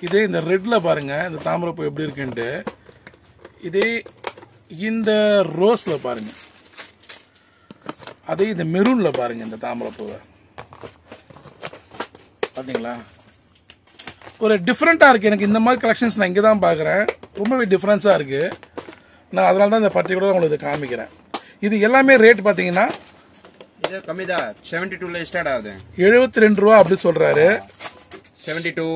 இதே இந்த ரெட்ல பாருங்க, இந்த தாமரைப்பூ எப்படி இருக்குன்ட்டு. இதே இந்த ரோஸ்ல பாருங்க, அதே இந்த மெரூன்ல பாருங்க இந்த தாமரைப்பூவை பாத்தீங்களா. ஒரு டிஃப்ரெண்டா இருக்கு. எனக்கு இந்த மாதிரி கலெக்ஷன்ஸ் நான் இங்க தான் பாக்குறேன், ரொம்பவே டிஃபரன்ஸா இருக்கு. நான் அதனால தான் இந்த பர்டிகுலரா உங்களுக்கு காமிக்கிறேன். இது எல்லாமே ரேட் பாத்தீங்கன்னா இது கம்மிதான், 72ல ஸ்டார்ட் ஆகுது. 72 ரூபா அப்படி சொல்றாரு. 72,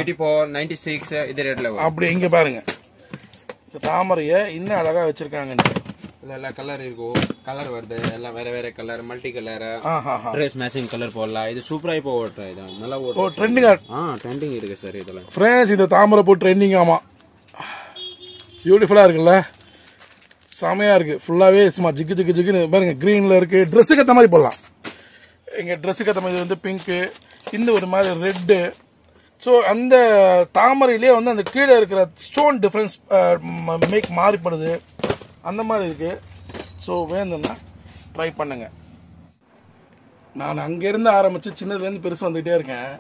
84, 96 இது ரேட்ல அப்படி. இங்க பாருங்க, இந்த தாமரைய இன்னும் அழகா வச்சிருக்காங்க. எல்லா கலர் இருக்கும், கலர் வருது, எல்லாம் வேற colour, multi colour, dress matching colour போடலாம். இது சூப்பரா இப்போ ஓட்டுறேன், இது நல்லா ஓட்டுறேன். ட்ரெண்டிங் இருக்கு சார் இதெல்லாம். ஃப்ரெண்ட்ஸ், இந்த தாமரை பூ ட்ரெண்டிங். ஆமா, பியூட்டிஃபுல்லா இருக்குல்ல, செமையா இருக்கு. ஃபுல்லாவே சும்மா ஜிக்கு பாருங்க. கிரீன்ல இருக்கு, ட்ரெஸ்ஸுக்கு ஏற்ற மாதிரி போடலாம். எங்க ட்ரெஸ்ஸுக்கு ஏற்ற மாதிரி வந்து பிங்க், இந்த ஒரு மாதிரி ரெட்டு. ஸோ அந்த தாமரையிலே வந்து அந்த கீழே இருக்கிற ஸ்டோன் டிஃபரன்ஸ் மேக் மாறிப்படுது, அந்த மாதிரி இருக்கு. ஸோ வேணும்னா ட்ரை பண்ணுங்க. நான் அங்கிருந்து ஆரம்பிச்சு சின்னதுலேருந்து பெருசு வந்துகிட்டே இருக்கேன்.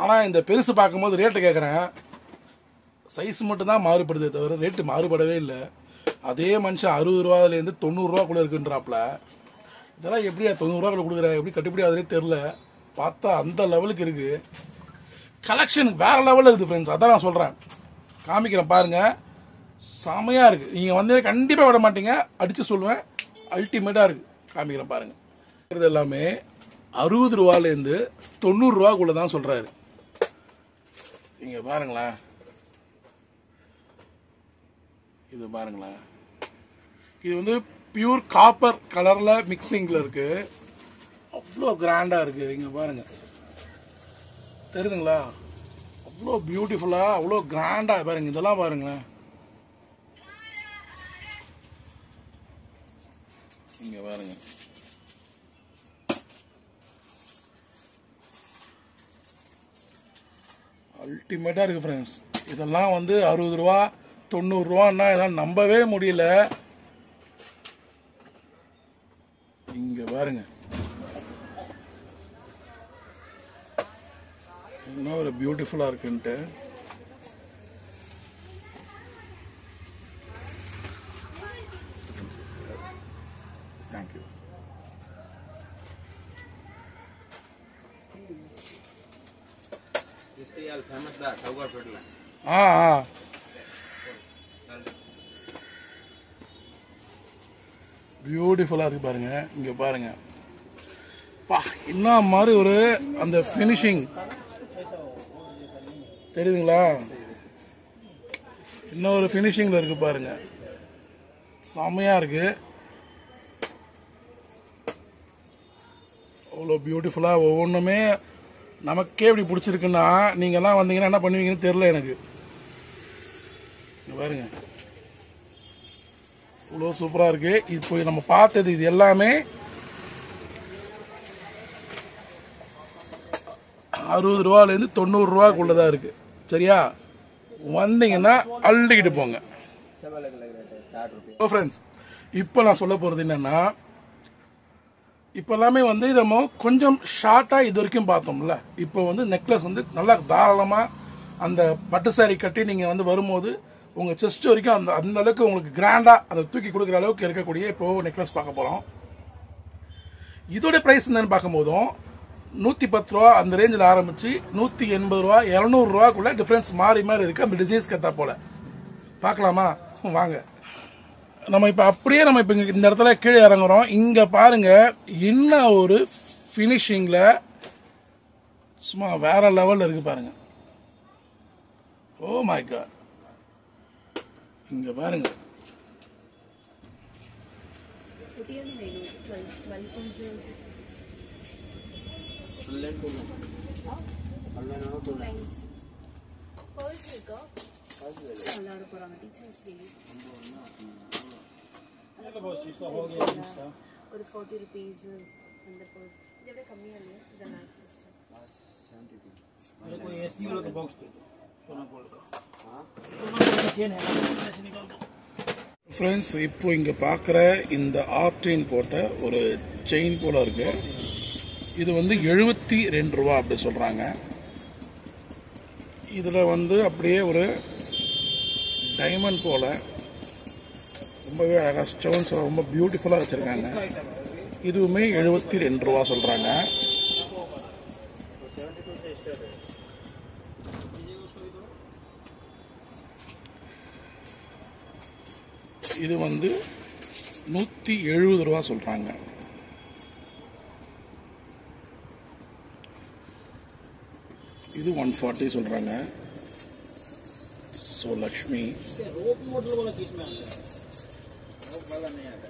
ஆனால் இந்த பெருசு பார்க்கும்போது ரேட்டு கேட்குறேன், சைஸ் மட்டும் தான் மாறுபடுதே தவிர ரேட்டு மாறுபடவே இல்லை. அதே மனுஷன் 60 ரூபாயிலேருந்து 90 ரூபாக்குள்ள இருக்குன்றாப்ல. இதெல்லாம் எப்படியா 90 ரூபாக்குள்ள கொடுக்குற, எப்படி கட்டுப்படி ஆகுதுன்னே தெரில. பார்த்தா அந்த லெவலுக்கு இருக்கு. கலெக்ஷன் வேற லெவலில் இருக்குது ஃப்ரெண்ட்ஸ். அதான் நான் சொல்றேன், காமிக்கிறேன் பாருங்க, செமையா இருக்கு. நீங்க வந்து கண்டிப்பா விட மாட்டீங்க, அடிச்சு சொல்லுவேன். அல்டிமேட்டா இருக்கு, காமிக்கிறேன் பாருங்க. இது எல்லாமே 60 ரூபாயிலேருந்து 90 ரூபாக்குள்ள தான் சொல்றாரு. நீங்க பாருங்களேன், இது பாருங்களேன். இது வந்து பியூர் காப்பர் கலர்ல மிக்சிங்ல இருக்கு, அவ்வளோ கிராண்டா இருக்கு. இங்க பாருங்க, தெரியுதுங்களா, அவ்வளோ பியூட்டிஃபுல்லா, அவ்வளோ கிராண்டா பாருங்க. இதெல்லாம் பாருங்களேன், இங்க பாருங்க. அல்டிமேட்டா இருக்கு ஃப்ரெண்ட்ஸ். இதெல்லாம் வந்து 60 ரூபா 90 ரூபான்னா இதெல்லாம் நம்பவே முடியல. இங்க பாருங்க, என்ன ஒரு பியூட்டிஃபுல்லா இருக்குன்ட்டு. ஃபேமஸ் தான் சவுகார் பேட்ல. பியூட்டிஃபுல்லா இருக்கு பாருங்க. இங்க பாருங்க பா, என்ன மாதிரி ஒரு அந்த ஃபினிஷிங் தெரியுதுங்களா? இன்னும் ஒரு ஃபினிஷிங்ல இருக்கு பாருங்க, செம்மையா இருக்கு. அவ்வளோ பியூட்டிஃபுல்லா ஒவ்வொன்றுமே நமக்கே இப்படி பிடிச்சிருக்குன்னா நீங்க எல்லாம் வந்தீங்கன்னா என்ன பண்ணுவீங்கன்னு தெரியல எனக்கு. பாருங்க இவ்வளோ சூப்பரா இருக்கு. இப்போ நம்ம பார்த்தது இது எல்லாமே 60 ரூபாயிலேருந்து 90 ரூபாக்குள்ளதான் இருக்கு. சரியா? வந்தீங்கன்னா அள்ளிக்கிட்டு போங்க. ஃப்ரெண்ட்ஸ், இப்போ நான் சொல்ல போறது என்னன்னா, இப்போ எல்லாமே வந்து நம்ம கொஞ்சம் ஷார்ட்டா இது வரைக்கும் பார்த்தோம்ல. இப்போ வந்து நெக்லஸ் வந்து நல்லா தாராளமா அந்த பட்டு சாரி கட்டி நீங்க வந்து வரும்போது உங்க செஸ்ட் வரைக்கும் அந்த அந்த அளவுக்கு உங்களுக்கு கிராண்டா அதை தூக்கி கொடுக்குற அளவுக்கு இருக்கக்கூடிய இப்போ நெக்லஸ் பார்க்க போறோம். இதோட பிரைஸ் என்னன்னு பார்க்கும்போதும் 110 ரூபா அந்த ரேஞ்சில் ஆரம்பிச்சு 180 ரூபா 200 ரூபாக்குள்ள டிஃபரன்ஸ் மாறி மாறி இருக்கு. அந்த டிசைன்ஸ் கத்தா போல பார்க்கலாமா? வாங்க. நம்ம இப்ப அப்படியே நம்ம இப்ப இந்த இடத்துல கீழே இறங்குறோம். இங்க பாருங்க என்ன ஒரு பினிஷிங்ல சும்மா வேற லெவல்ல இருக்கு பாருங்க. ஓ மை காட், இங்க பாருங்க. ஒரு 40 rupees அந்த பர்ஸ் இதோட கம்மியா இல்ல. இது லாஸ்ட் सिस्टम 70 मेरे को एसडी वाला का बॉक्स दे दो सोना गोल्ड का. हां सोना का चेन है ना, ऐसे निकाल दो. फ्रेंड्स, இப்போ இங்க பார்க்குற இந்த ஆர்டின் போட்ட ஒரு செயின் போல இருக்கு. இது வந்து 72 ரூபா அப்படி சொல்றாங்க. இதுல வந்து அப்படியே ஒரு டைமண்ட் போல ரொம்பவே அழகா ஸ்டோன்ஸ் ரொம்ப பியூட்டிஃபுல்லா வச்சிருக்காங்க. இதுவுமே 72 ரூபா சொல்றாங்க. இது வந்து 170 ரூபா சொல்றாங்க. இது 140 சொல்றாங்க. सो लक्ष्मी रोप मॉडल वाला किस में आता है? रोप वाला नहीं आता.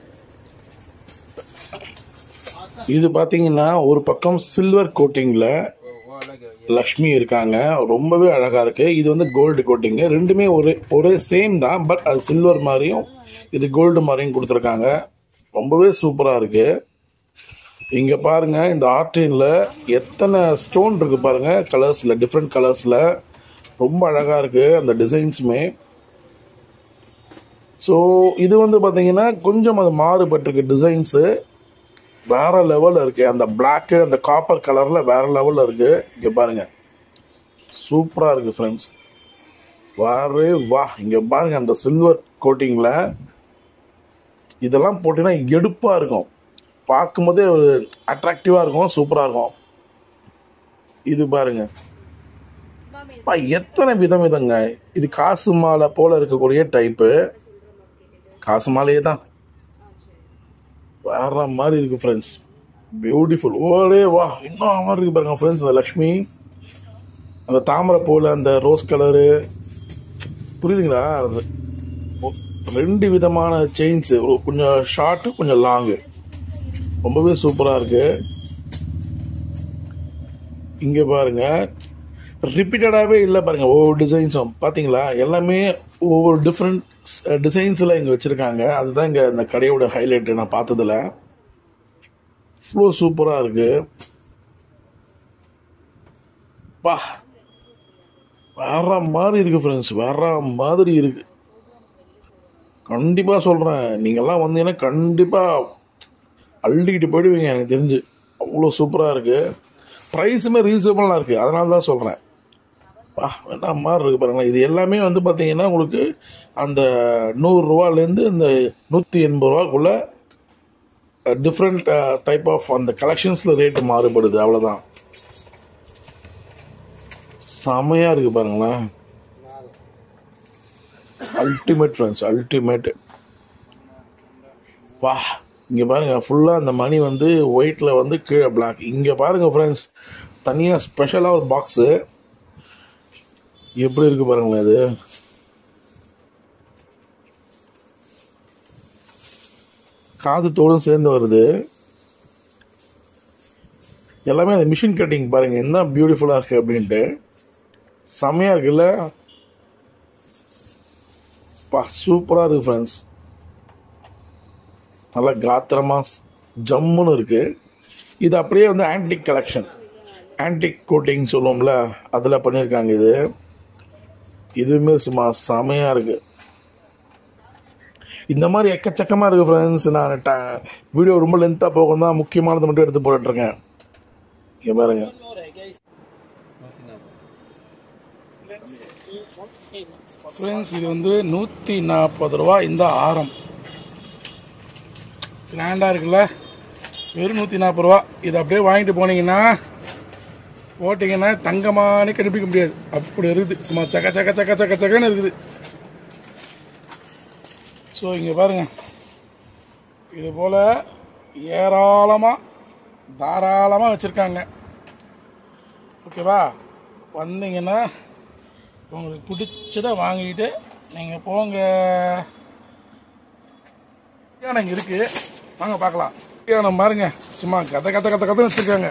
இது பாத்தீங்கன்னா ஒரு பக்கம் சில்வர் கோட்டிங்ல லக்ஷ்மி இருக்காங்க. ரொம்பவே அழகா இருக்கு. இது வந்து கோல்டு கோட்டிங். ரெண்டுமே ஒரே சேம் தான். பட் அது சில்வர் மாதிரியும் இது கோல்டு மாதிரியும் கொடுத்துருக்காங்க. ரொம்பவே சூப்பரா இருக்கு. இங்க பாருங்க இந்த ஆர்டின்ல எத்தனை ஸ்டோன் இருக்கு பாருங்க. கலர்ஸ்ல டிஃப்ரெண்ட் கலர்ஸ்ல ரொம்ப அழகா இருக்கு அந்த டிசைன்ஸுமே. ஸோ இது வந்து பாத்தீங்கன்னா கொஞ்சம் அது மாறுபட்டிருக்கு. டிசைன்ஸு வேற லெவல்ல இருக்கு. அந்த பிளாக்கு அந்த காப்பர் கலர்ல வேற லெவல்ல இருக்கு. இங்க பாருங்க சூப்பரா இருக்கு ஃப்ரெண்ட்ஸ். வாரே வா. இங்க பாருங்க அந்த சில்வர் கோட்டிங்ல இதெல்லாம் போட்டீங்கன்னா எடுப்பா இருக்கும். பார்க்கும்போதே ஒரு அட்ராக்டிவா இருக்கும். சூப்பரா இருக்கும். இது பாருங்க எத்தனை விதங்க. இது காசு மாலை போல இருக்கக்கூடிய டைப்பு. காசு மாலையே தான் வேற மாதிரி இருக்கு ஃப்ரெண்ட்ஸ். பியூட்டிஃபுல். ஓரே வா. இன்னும் மாதிரி இருக்கு பாருங்க ஃப்ரெண்ட்ஸ். அந்த லக்ஷ்மி அந்த தாமரை போல அந்த ரோஸ் கலரு புரியுதுங்களா? ரெண்டு விதமான செயின்ஸ், கொஞ்சம் ஷார்ட் கொஞ்சம் லாங்கு. ரொம்பவே சூப்பரா இருக்கு. இங்க பாருங்க ரிப்பீட்டடாகவே இல்லை பாருங்க. ஒவ்வொரு டிசைன்ஸும் பார்த்தீங்களா? எல்லாமே ஒவ்வொரு டிஃப்ரெண்ட் டிசைன்ஸில் இங்கே வச்சுருக்காங்க. அதுதான் இங்கே இந்த கடையோட ஹைலைட்டு நான் பார்த்ததில். இவ்வளோ சூப்பராக இருக்கு. பா வேற மாதிரி இருக்கு ஃப்ரெண்ட்ஸ். வேற மாதிரி இருக்கு. கண்டிப்பாக சொல்கிறேன், நீங்கள்லாம் வந்தீங்கன்னா கண்டிப்பாக அள்ளிக்கிட்டு போயிடுவீங்க எனக்கு தெரிஞ்சு. அவ்வளோ சூப்பராக இருக்குது. ப்ரைஸுமே ரீசனபிளாக இருக்குது. அதனால தான் சொல்கிறேன். என்ன மாதிரி இருக்குது பாருங்களேன். இது எல்லாமே வந்து பார்த்தீங்கன்னா உங்களுக்கு அந்த 100 ரூபாலேருந்து இந்த 180 ரூபாக்குள்ளே டிஃப்ரெண்ட் டைப் ஆஃப் அந்த கலெக்ஷன்ஸில் ரேட்டு மாறுபடுது. அவ்வளோதான். செமையா இருக்கு பாருங்களேன். Ultimate friends, ultimate. வா, இங்க பாருங்க ஃபுல்லா அந்த மணி வந்து ஒயிட்ல வந்து கீழே பிளாக். இங்க பாருங்க ஃப்ரெண்ட்ஸ், தனியா ஸ்பெஷலா ஒரு பாக்ஸ் எப்படி இருக்கு பாருங்களேன். இது காது தோடும் சேர்ந்து வருது. எல்லாமே அந்த மிஷின் கட்டிங் பாருங்க என்ன பியூட்டிஃபுல்லா இருக்கு அப்படின்ட்டு. செமையா இருக்குல்ல, சூப்பரா இருக்கு ஃப்ரெண்ட்ஸ். நல்லா காத்திரமா ஜம்முன்னு இருக்கு. இது அப்படியே வந்து ஆன்டிக் கலெக்ஷன், ஆன்டிக் கோட்டிங் சொல்லுவோம்ல, அதில் பண்ணியிருக்காங்க. இதுவுமே சும்மா செமையா இருக்கு. இந்த மாதிரி எக்கச்சக்கமாக இருக்குது ஃப்ரெண்ட்ஸ். நான் வீடியோ ரொம்ப லென்த்தாக போகும் தான் முக்கியமானது மட்டும் எடுத்து போட்டுட்ருக்கேன். இங்கே பாருங்க ஃப்ரெண்ட்ஸ், இது வந்து 140 ரூபா இந்த ஆரம். கிராண்டாக இருக்குல்ல, வெறும் 140 ரூபா. இதை அப்படியே வாங்கிட்டு போட்டிங்கன்னா தங்கமானே கண்டுபிடிக்க முடியாது, அப்படி இருக்குது. சும்மா சக்க சக்க சக்க சக்க சக்கன்னு இருக்குது. ஸோ இங்கே பாருங்க, இது போல் ஏராளமாக தாராளமாக வச்சுருக்காங்க. ஓகேவா, வந்தீங்கன்னா உங்களுக்கு பிடிச்சதை வாங்கிட்டு நீங்கள் போங்க. இங்கே இருக்குது, வாங்க பார்க்கலாம். நம்ம பாருங்க சும்மா கதை கதை கதை கதை வச்சுருக்காங்க.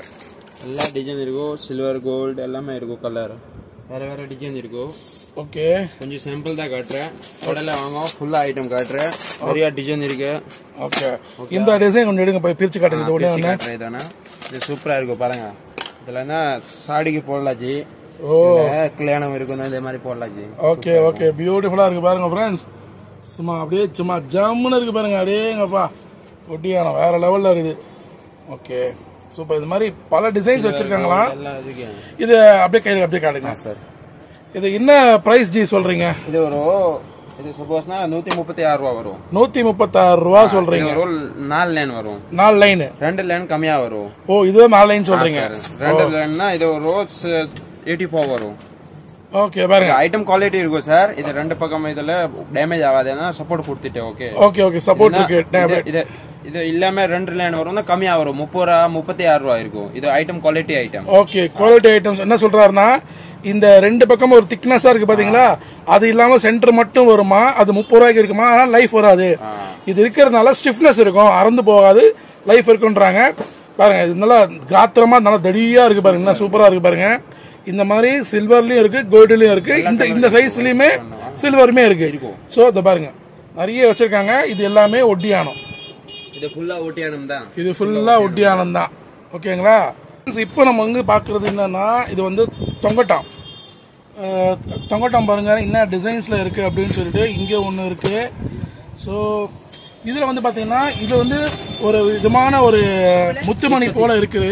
எல்லா டிசைன் இருக்கும், சில்வர் கோல்டு எல்லாமே இருக்கும். கலர் வேற வேற டிசைன் இருக்கும். ஓகே, கொஞ்சம் சாம்பிள் தான் காட்டுறேன், உடனே வாங்க. ஃபுல்லா ஐட்டம் காட்டுறேன், நிறைய டிசைன் இருக்கு. ஓகே, இந்த டிசைன் கொஞ்சம் எடுங்க, போய் பிரிச்சு காட்டுங்க. இதுதானே, இது சூப்பரா இருக்கும் பாருங்க. இதுல என்ன சாடிக்கு போடலாச்சு, கல்யாணம் இருக்கும் இந்த மாதிரி போடலாச்சு. ஓகே ஓகே, பியூட்டிஃபுல்லா இருக்கு பாருங்க ஃப்ரெண்ட்ஸ். சும்மா அப்படியே சும்மா ஜம்முன்னு இருக்கு பாருங்க. அப்படியேங்கப்பா, ஒட்டியானம் வேற லெவல்ல இருக்குது. Okay super. இது மாதிரி பல டிசைன்ஸ் வச்சிருக்காங்களா? இது அப்படியே கையில அப்படியே காட்டுங்க சார். இது என்ன பிரைஸ் ஜி சொல்றீங்க? இது இது சப்போஸ்னா 136 ரூபா வரும். 136 ரூபா சொல்றீங்க. ஒரு 4 லைன் வரும். 4 லைன், 2 லைன் கம்மியா வரும். ஓ, இது 4 லைன் சொல்றீங்க. 2 லைன்னா இது ஒரு ரோஸ் 84 வரும். ஓகே பாருங்க, ஐட்டம் குவாலிட்டி இருக்கும் சார். இது ரெண்டு பக்கம் இதுல டேமேஜ் ஆகாதுன்னா சப்போர்ட் கொடுத்துட்டேன். ஓகே ஓகே ஓகே, சப்போர்ட் இருக்கு. இது இல்லாம 2 லைன் வரும், கம்மியா வரும். 30 ரூபா 36 ரூபா இருக்கும். இது item quality item. Okay, quality items என்ன சொல்றாருன்னா, இந்த ரெண்டு பக்கம் ஒரு திக்னஸா இருக்கு பாத்தீங்களா, அது இல்லாம சென்டர் மட்டும் வருமா, அது 30 ரூபாய்க்கு இருக்குமா, ஆனா லைஃப் வராது. இது இருக்கிறதுனால ஸ்டிஃப்னஸ் இருக்கும், அறந்து போகாது, லைஃப் இருக்குன்றாங்க. பாருங்க, இது நல்லா காத்திரமா நல்லா தடியா இருக்கு பாருங்க, என்ன சூப்பரா இருக்கு பாருங்க. இந்த மாதிரி சில்வர்லயும் இருக்கு, கோல்டுலயும் இருக்கு, இந்த சைஸ்லயுமே சில்வருமே இருக்கு. சோ இத பாருங்க, நிறைய வச்சிருக்காங்க. இது எல்லாமே ஒட்டியானம். இது ஃபுல்லா ஒட்டியானம் தான். இது ஃபுல்லா ஒட்டியானம் தான். ஓகேங்களா? இப்போ நம்ம வந்து பாக்குறது என்னன்னா, இது வந்து தொங்கட்டாம். தொங்கட்டாம் பாருங்க என்ன டிசைன்ஸ்ல இருக்கு அப்படின்னு சொல்லிட்டு இங்க ஒண்ணு இருக்கு. ஸோ இதுல வந்து பாத்தீங்கன்னா இது வந்து ஒரு விதமான ஒரு முத்துமணி போல இருக்குது.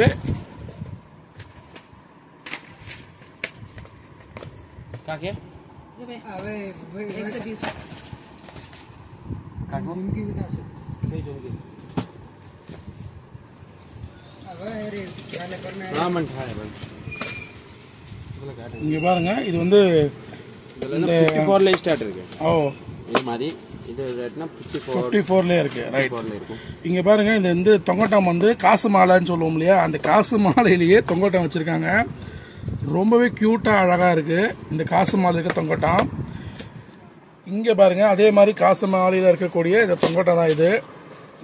இங்க பாருங்க, இது வந்து 54 ஸ்டார்ட் இருக்கு. ஓ, இது மாதிரி இது ரேட்னா 54 இருக்கு. ரைட். இங்க பாருங்க, இந்த வந்து தொங்கட்டாம் வந்து காசு மாலைன்னு சொல்லுவோம் இல்லையா, அந்த காசு மாலையிலேயே தொங்கட்டாம் வச்சிருக்காங்க. ரொம்பவே கியூட்டா அழகா இருக்கு இந்த காசு மாலை இருக்க தொங்கட்டாம். இங்க பாருங்க, அதே மாதிரி காசு மாலையில இருக்கக்கூடிய இந்த தொங்கட்டாம் தான் இது.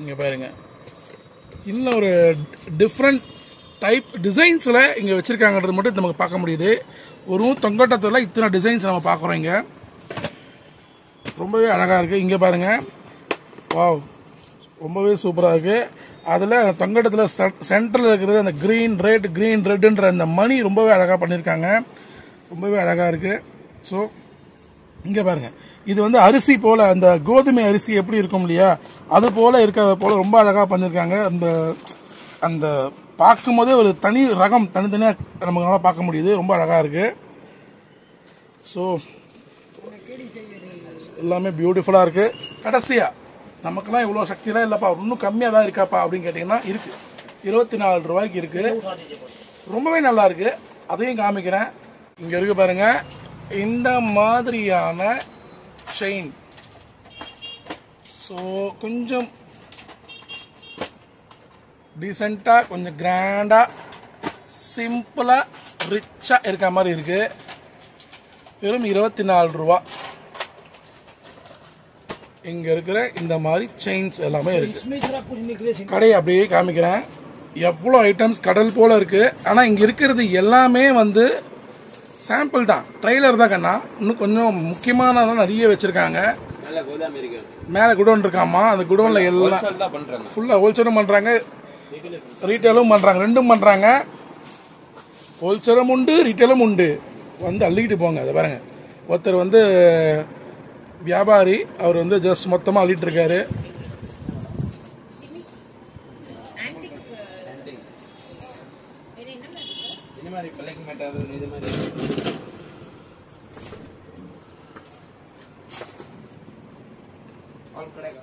இங்க பாருங்க, இன்னும் ஒரு டிஃப்ரெண்ட் டைப் டிசைன்ஸ்ல இங்க வச்சிருக்காங்கன்றது மட்டும் நமக்கு பார்க்க முடியுது. ஒரு தொங்கட்டத்துல இத்தனை டிசைன்ஸ் நம்ம பார்க்குறோம். இங்க ரொம்பவே அழகா இருக்கு. இங்க பாருங்க, வாவ், ரொம்பவே சூப்பரா இருக்கு. அதுல தொங்கட்டத்துல சென்டர்ல இருக்கிறது அந்த கிரீன் ரெட்ன்ற அந்த மணி ரொம்பவே அழகா பண்ணிருக்காங்க. ரொம்பவே அழகா இருக்கு. ஸோ இங்க பாருங்க, இது வந்து அரிசி போல, அந்த கோதுமை அரிசி எப்படி இருக்கும் இல்லையா, அது போல இருக்கிறத போல ரொம்ப அழகா பண்ணிருக்காங்க. அந்த பார்க்கும் போதே ஒரு தனி ரகம், தனித்தனியா நமக்கு பார்க்க முடியுது. ரொம்ப அழகா இருக்கு. ஸோ எல்லாமே பியூட்டிஃபுல்லா இருக்கு. கடைசியா நமக்குலாம் இவ்வளவு சக்திலாம் இல்லப்பா, இன்னும் கம்மியா தான் இருக்காப்பா அப்படின்னு கேட்டீங்கன்னா இருக்கு. 24 ரூபாய்க்கு இருக்கு. ரொம்பவே நல்லா இருக்கு. அதையும் காமிக்கிறேன். இங்க இருக்கு பாருங்க இந்த மாதிரியான செயின். ஸோ கொஞ்சம் டீசெண்டா கொஞ்சம் கிராண்டா சிம்பிளா ரிச்சா இருக்க மாதிரி இருக்கு. வெறும் 24 ரூபா. இங்க இருக்கிற இந்த மாதிரி செயின்ஸ் எல்லாமே இருக்கு. கடையை அப்படியே காமிக்கிறேன். எவ்வளோ ஐட்டம்ஸ் கடல் போல இருக்கு. ஆனா இங்க இருக்கிறது எல்லாமே வந்து சாம்பிள் தான், ட்ரெய்லர் தான் கண்ணா. இன்னும் கொஞ்சம் முக்கியமானதான் நிறைய வச்சிருக்காங்க. மேல குடோன் இருக்காமா, அந்த குடோன்ல எல்லாம் ஃபுல்லா ஹோல்சேலும் பண்றாங்க, ரீட்டைலும் பண்றாங்க, ரெண்டும் பண்றாங்க. ஹோல்சேலும் உண்டு, ரீட்டைலும் உண்டு. வந்து அள்ளிக்கிட்டு போங்க. அதை பாருங்க, ஒருத்தர் வந்து வியாபாரி, அவர் வந்து ஜஸ்ட் மொத்தமா அள்ளிட்டு இருக்காரு.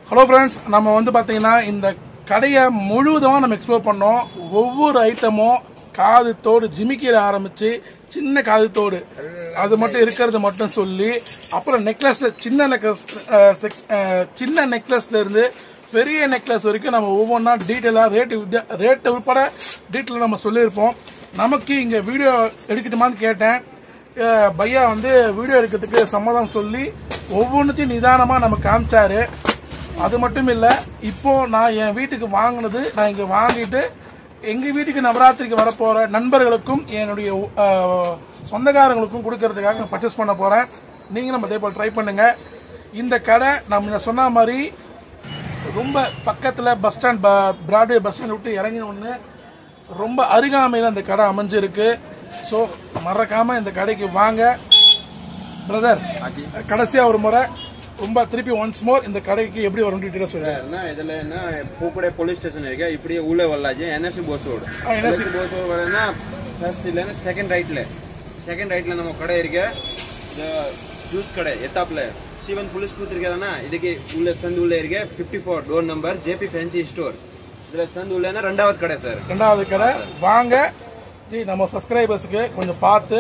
ஹலோ ஃப்ரெண்ட்ஸ், நம்ம வந்து பாத்தீங்கன்னா இந்த கடையை முழுவதுமா நம்ம எக்ஸ்ப்ளோர் பண்ணோம். ஒவ்வொரு ஐட்டமும் காது தோடு, ஜிமிக்கில ஆரம்பிச்சு சின்ன காது தோடு அது மட்டும் இருக்கிறது மட்டும் சொல்லி, அப்புறம் நெக்லஸ்ல சின்ன நெக்லஸ்ல இருந்து பெரிய நெக்லஸ் வரைக்கும் நம்ம ஒவ்வொன்றா டீட்டெயிலா ரேட்டு உட்பட டீட்டெயிலாக நம்ம சொல்லியிருப்போம். நமக்கு இங்க வீடியோ எடுக்கட்டுமான்னு கேட்டேன். பையா வந்து வீடியோ எடுக்கிறதுக்கு சம்மதம் சொல்லி ஒவ்வொன்றுத்தையும் நிதானமா நம்ம காமிச்சாரு. அது மட்டும் இல்ல, இப்போ நான் என் வீட்டுக்கு வாங்கினது, நான் இங்க வாங்கிட்டு எங்க வீட்டுக்கு நவராத்திரிக்கு வரப்போற நண்பர்களுக்கும் என்னுடைய சொந்தக்காரங்களுக்கும் கொடுக்கறதுக்காக நான் பர்ச்சேஸ் பண்ண போறேன். நீங்களும் அதே போல் ட்ரை பண்ணுங்க. இந்த கடை நம்ம சொன்ன மாதிரி ரொம்ப பக்கத்துல bus stand, Broadway bus stand விட்டு இறங்கின ஒண்ணு ரொம்ப அருகாமையில் அந்த கடை அமைஞ்சிருக்கு. ஸோ மறக்காம இந்த கடைக்கு வாங்க. பிரதர், கடைசியா ஒரு முறை ரொம்ப திருப்பி ஒன்ஸ் மோர் இந்த கடைக்கு எப்படி வரும் டீடைலா சொல்லுங்க. இதுல என்ன பூக்கடை போலீஸ் ஸ்டேஷன் இருக்கு, இப்படியே உள்ள வரலாச்சு. NSC Bose road, NSC Bose road வரனா ஃபர்ஸ்ட் இல்ல செகண்ட் ரைட்ல நம்ம கடை இருக்கு. இந்த ஜூஸ் கடை எத்தாப்ல சிவன் போலீஸ் பூத் இருக்கா, இதுக்கு உள்ள சந்து உள்ள இருக்கு 54 door number JP fancy store. இதுல சந்து உள்ளனா ரெண்டாவது கடை சார், ரெண்டாவது கடை. வாங்க ஜி, நம்ம சப்ஸ்கிரைபர்ஸ்க்கு கொஞ்சம் பார்த்து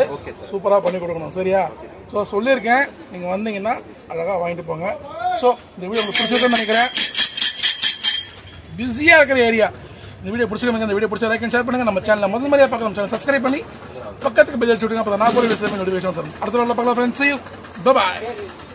சூப்பரா பண்ணி கொடுக்கணும், சரியா? ஸோ சொல்லியிருக்கேன், நீங்க வந்தீங்கன்னா அழகா வாங்கிட்டு போங்க. ஸோ இந்த வீடியோ உங்களுக்கு பிடிச்சிருக்குன்னு நினைக்கிறேன். பிஸியா இருக்கிற ஏரியா. இந்த வீடியோ பிடிச்சிருக்கீங்க, இந்த வீடியோ பிடிச்ச லைக் ஷேர் பண்ணுங்க. நம்ம சேனல் முதல் முறையா பார்க்கலாம், சேனல் சப்ஸ்கிரைப் பண்ணி பக்கத்துக்கு பெல் அடிச்சு விடுங்க. அப்போ நான் ஒரு நோட்டிஃபிகேஷன் வரும். அடுத்த வீடியோல பார்க்கலாம் friends. See you. Bye bye.